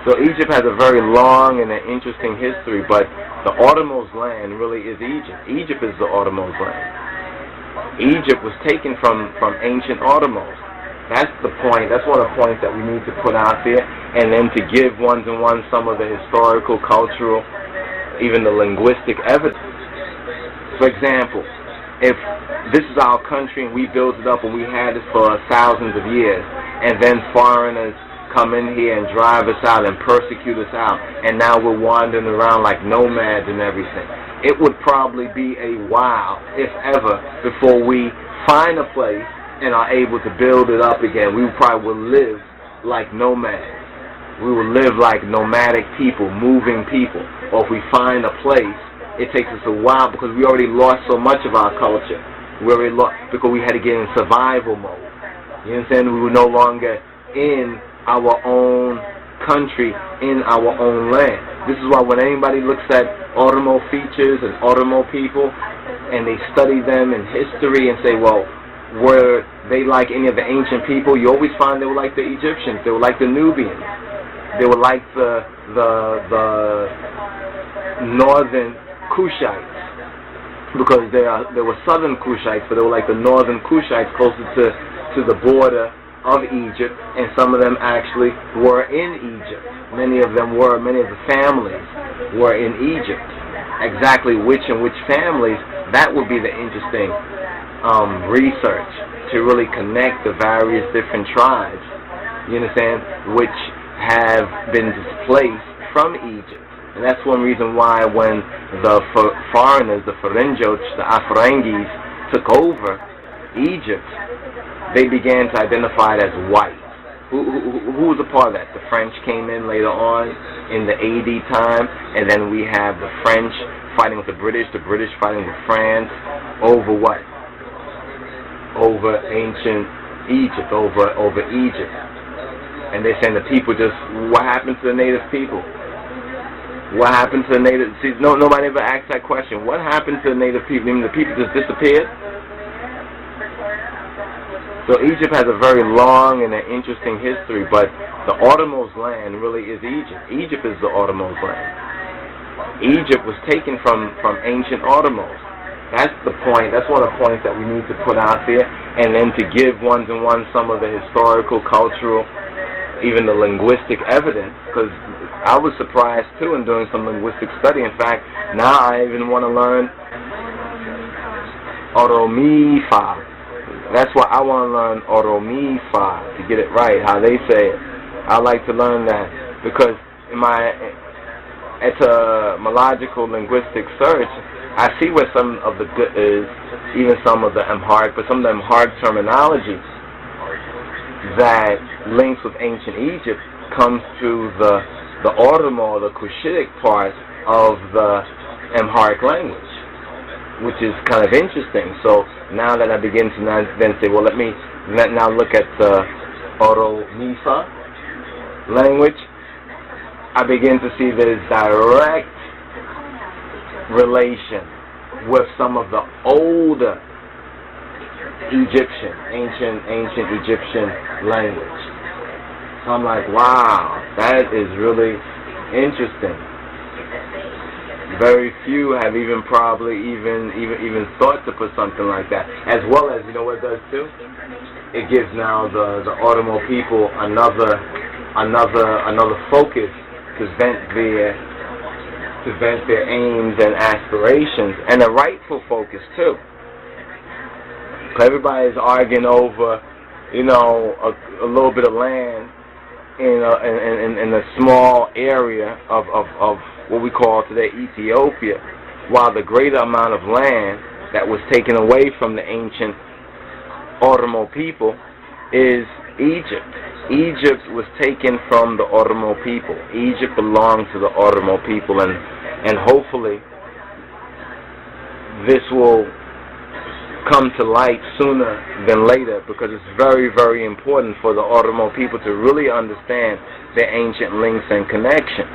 So Egypt has a very long and an interesting history, but the Oromo's land really is Egypt. Egypt is the Oromo's land. Egypt was taken from ancient Oromos. That's the point. That's one of the points that we need to put out there, and then to give one some of the historical, cultural, even the linguistic evidence. For example, if this is our country and we built it up and we had it for thousands of years, and then foreigners come in here and drive us out and persecute us out, and now we're wandering around like nomads and everything, it would probably be a while, if ever, before we find a place and are able to build it up again. We probably will live like nomads. We will live like nomadic people, moving people. Or if we find a place, it takes us a while because we already lost so much of our culture. We already lost because we had to get in survival mode. You understand? We were no longer in our own country, in our own land. This is why when anybody looks at Oromo features and Oromo people and they study them in history and say, well, were they like any of the ancient people? You always find they were like the Egyptians, they were like the Nubians, they were like the northern Kushites, because there were southern Kushites, but they were like the northern Kushites closer to the border of Egypt, and some of them actually were in Egypt. Many of the families were in Egypt. Exactly which families, that would be the interesting research, to really connect the various different tribes, you understand, which have been displaced from Egypt. And that's one reason why when the foreigners, the Ferenjoch, the Afarangis, took over Egypt, they began to identify it as white. Who was a part of that? The French came in later on in the AD time, and then we have the French fighting with the British fighting with France over what? Over ancient Egypt, over Egypt. And they're saying the people just, what happened to the native people? What happened to the native? See, nobody ever asked that question. What happened to the native people? I mean, the people just disappeared? So Egypt has a very long and an interesting history, but the Oromo's land really is Egypt. Egypt is the Oromo's land. Egypt was taken from ancient Oromos. That's the point. That's one of the points that we need to put out there, and then to give one some of the historical, cultural, even the linguistic evidence, because I was surprised too in doing some linguistic study. In fact, now I even want to learn Oromifa. That's why I want to learn Oromifa, to get it right, how they say it. I like to learn that, because in my etymological linguistic search, I see where some of the good is, even some of the AMHARIC, but some of the AMHARIC terminology that links with ancient Egypt comes through the Oromo, the Cushitic part of the AMHARIC language, which is kind of interesting. So now that I begin to then say, well, let me now look at the Oromifa language, I begin to see there's direct relation with some of the older Egyptian, ancient Egyptian language. So I'm like, wow, that is really interesting. Very few have even probably even thought to put something like that. As well as, you know what it does too? It gives now the Oromo people another focus to vent their aims and aspirations, and a rightful focus too. Everybody's arguing over, you know, a little bit of land in a small area of what we call today Ethiopia, while the greater amount of land that was taken away from the ancient Oromo people is Egypt. Egypt was taken from the Oromo people. Egypt belonged to the Oromo people, and hopefully this will come to light sooner than later, because it's very, very important for the Oromo people to really understand their ancient links and connections.